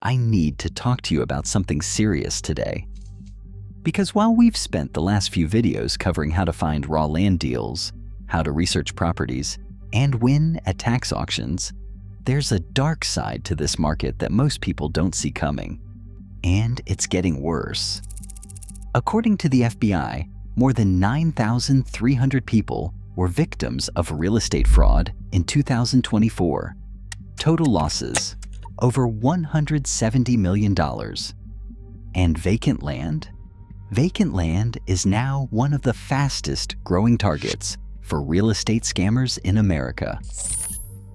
I need to talk to you about something serious today. Because while we've spent the last few videos covering how to find raw land deals, how to research properties, and win at tax auctions, there's a dark side to this market that most people don't see coming. And it's getting worse. According to the FBI, more than 9,300 people were victims of real estate fraud in 2024. Total losses, over $170 million. And vacant land? Vacant land is now one of the fastest growing targets for real estate scammers in America.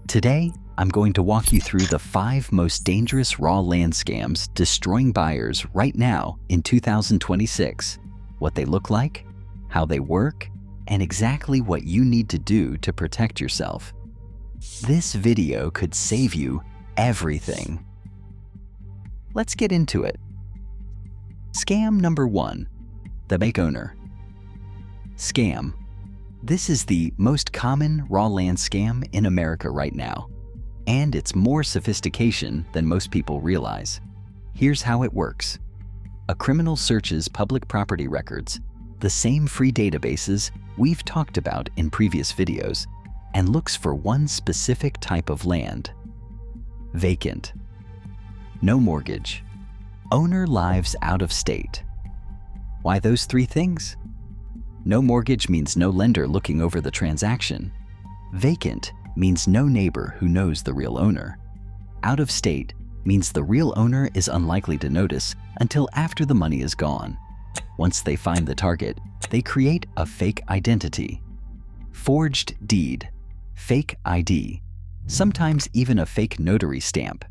Today, I'm going to walk you through the 5 most dangerous raw land scams destroying buyers right now in 2026, what they look like, how they work, and exactly what you need to do to protect yourself. This video could save you everything. Let's get into it. Scam number 1, the bank owner. Scam. This is the most common raw land scam in America right now, and it's more sophistication than most people realize. Here's how it works. A criminal searches public property records, the same free databases we've talked about in previous videos, and looks for one specific type of land. Vacant. No mortgage. Owner lives out of state. Why those 3 things? No mortgage means no lender looking over the transaction. Vacant means no neighbor who knows the real owner. Out of state means the real owner is unlikely to notice until after the money is gone. Once they find the target, they create a fake identity. Forged deed, fake ID, sometimes even a fake notary stamp.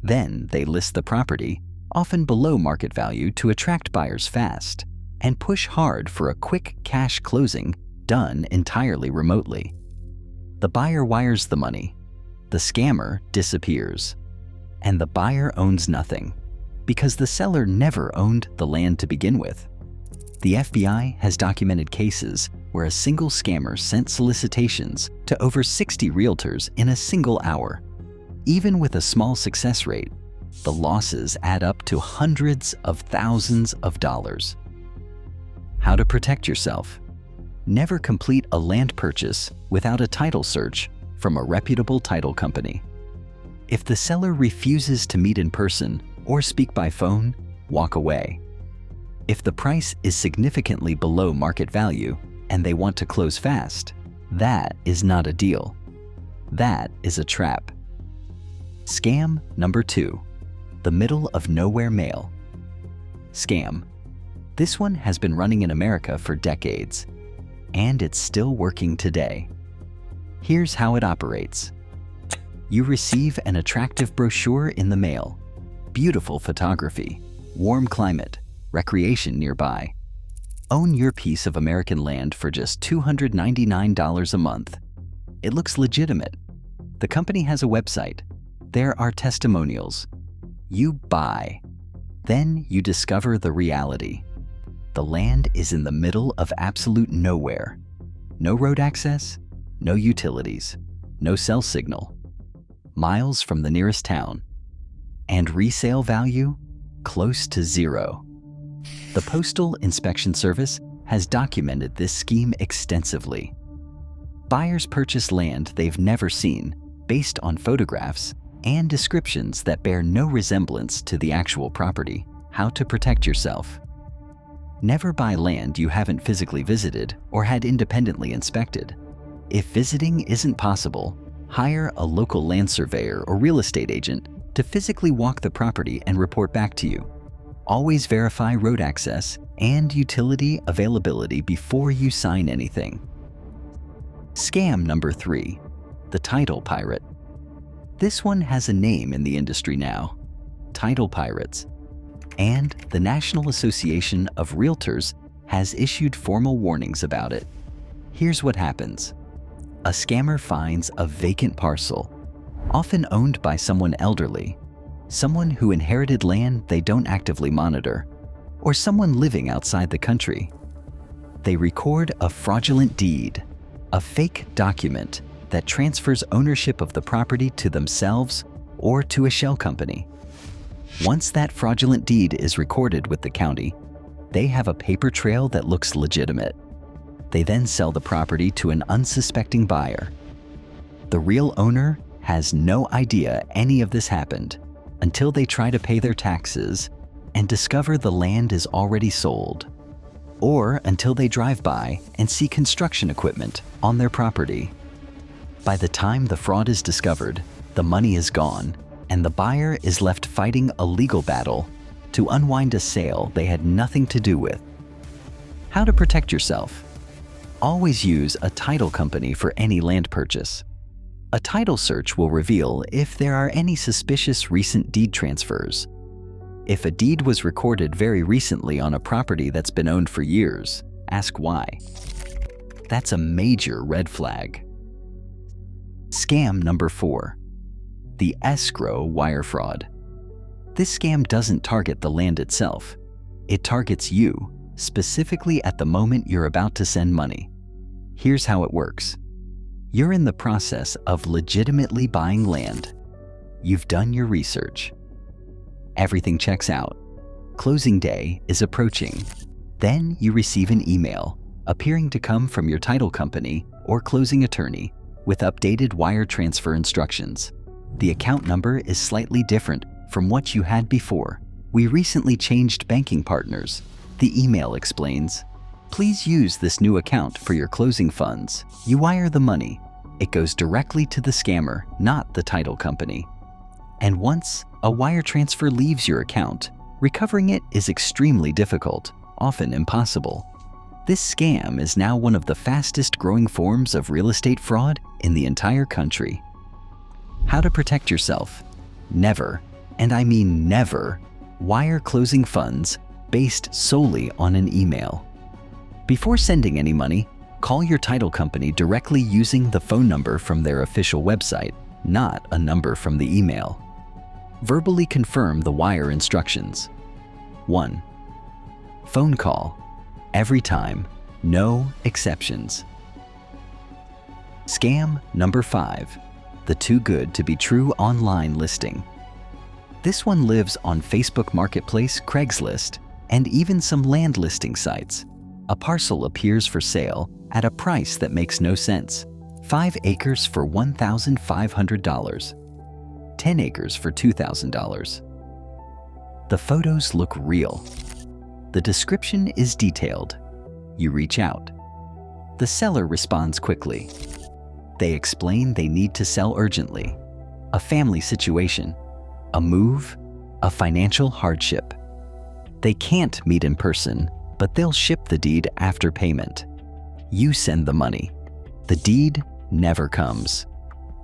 Then they list the property, often below market value, to attract buyers fast, and push hard for a quick cash closing done entirely remotely. The buyer wires the money, the scammer disappears, and the buyer owns nothing because the seller never owned the land to begin with. The FBI has documented cases where a single scammer sent solicitations to over 60 realtors in a single hour. Even with a small success rate, the losses add up to hundreds of thousands of dollars. How to protect yourself. Never complete a land purchase without a title search from a reputable title company. If the seller refuses to meet in person or speak by phone, walk away. If the price is significantly below market value and they want to close fast, that is not a deal. That is a trap. Scam number 2, the middle of nowhere mail. Scam. This one has been running in America for decades, and it's still working today. Here's how it operates. You receive an attractive brochure in the mail. Beautiful photography, warm climate, recreation nearby. Own your piece of American land for just $299 a month. It looks legitimate. The company has a website. There are testimonials. You buy. Then you discover the reality. The land is in the middle of absolute nowhere. No road access, no utilities, no cell signal. Miles from the nearest town. And resale value close to 0. The Postal Inspection Service has documented this scheme extensively. Buyers purchase land they've never seen based on photographs and descriptions that bear no resemblance to the actual property. How to protect yourself. Never buy land you haven't physically visited or had independently inspected. If visiting isn't possible, hire a local land surveyor or real estate agent to physically walk the property and report back to you. Always verify road access and utility availability before you sign anything. Scam number 3, the title pirate. This one has a name in the industry now, title pirates. And the National Association of Realtors has issued formal warnings about it. Here's what happens. A scammer finds a vacant parcel, often owned by someone elderly, someone who inherited land they don't actively monitor, or someone living outside the country. They record a fraudulent deed, a fake document that transfers ownership of the property to themselves or to a shell company. Once that fraudulent deed is recorded with the county, they have a paper trail that looks legitimate. They then sell the property to an unsuspecting buyer. The real owner has no idea any of this happened until they try to pay their taxes and discover the land is already sold, or until they drive by and see construction equipment on their property. By the time the fraud is discovered, the money is gone, and the buyer is left fighting a legal battle to unwind a sale they had nothing to do with. How to protect yourself? Always use a title company for any land purchase. A title search will reveal if there are any suspicious recent deed transfers. If a deed was recorded very recently on a property that's been owned for years, ask why. That's a major red flag. Scam number 4. The escrow wire fraud. This scam doesn't target the land itself. It targets you, specifically at the moment you're about to send money. Here's how it works. You're in the process of legitimately buying land. You've done your research. Everything checks out. Closing day is approaching. Then you receive an email appearing to come from your title company or closing attorney with updated wire transfer instructions. The account number is slightly different from what you had before. We recently changed banking partners. The email explains, please use this new account for your closing funds. You wire the money. It goes directly to the scammer, not the title company. And once a wire transfer leaves your account, recovering it is extremely difficult, often impossible. This scam is now one of the fastest growing forms of real estate fraud in the entire country. How to protect yourself? Never, and I mean never, wire closing funds based solely on an email. Before sending any money, call your title company directly using the phone number from their official website, not a number from the email. Verbally confirm the wire instructions. 1. Phone call. Every time. No exceptions. Scam number 5. The too good to be true online listing. This one lives on Facebook Marketplace, Craigslist, and even some land listing sites. A parcel appears for sale at a price that makes no sense. 5 acres for $1,500. 10 acres for $2,000. The photos look real. The description is detailed. You reach out. The seller responds quickly. They explain they need to sell urgently. A family situation, a move, a financial hardship. They can't meet in person, but they'll ship the deed after payment. You send the money. The deed never comes.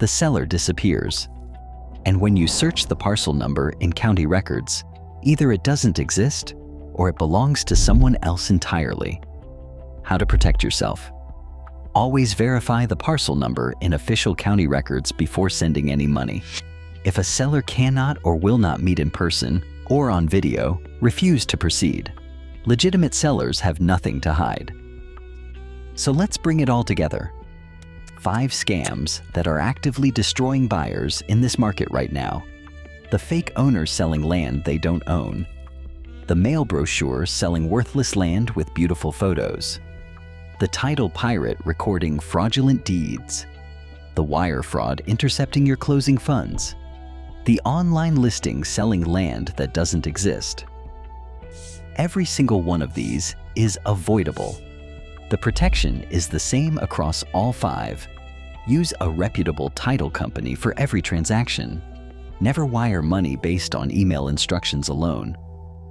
The seller disappears. And when you search the parcel number in county records, either it doesn't exist or it belongs to someone else entirely. How to protect yourself? Always verify the parcel number in official county records before sending any money. If a seller cannot or will not meet in person or on video, refuse to proceed. Legitimate sellers have nothing to hide. So let's bring it all together. 5 scams that are actively destroying buyers in this market right now. The fake owner selling land they don't own. The mail brochure selling worthless land with beautiful photos. The title pirate recording fraudulent deeds. The wire fraud intercepting your closing funds. The online listing selling land that doesn't exist. Every single one of these is avoidable. The protection is the same across all 5. Use a reputable title company for every transaction. Never wire money based on email instructions alone.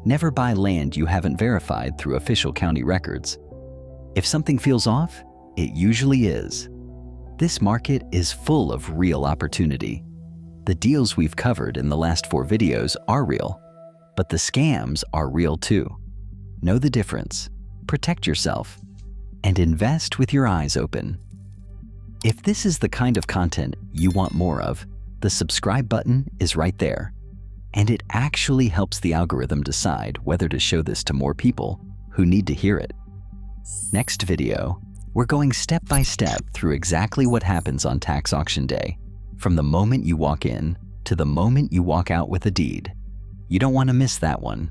Never buy land you haven't verified through official county records. If something feels off, it usually is. This market is full of real opportunity. The deals we've covered in the last 4 videos are real, but the scams are real too. Know the difference, protect yourself, and invest with your eyes open. If this is the kind of content you want more of, the subscribe button is right there. And it actually helps the algorithm decide whether to show this to more people who need to hear it. Next video, we're going step by step through exactly what happens on tax auction day, from the moment you walk in to the moment you walk out with a deed. You don't want to miss that one.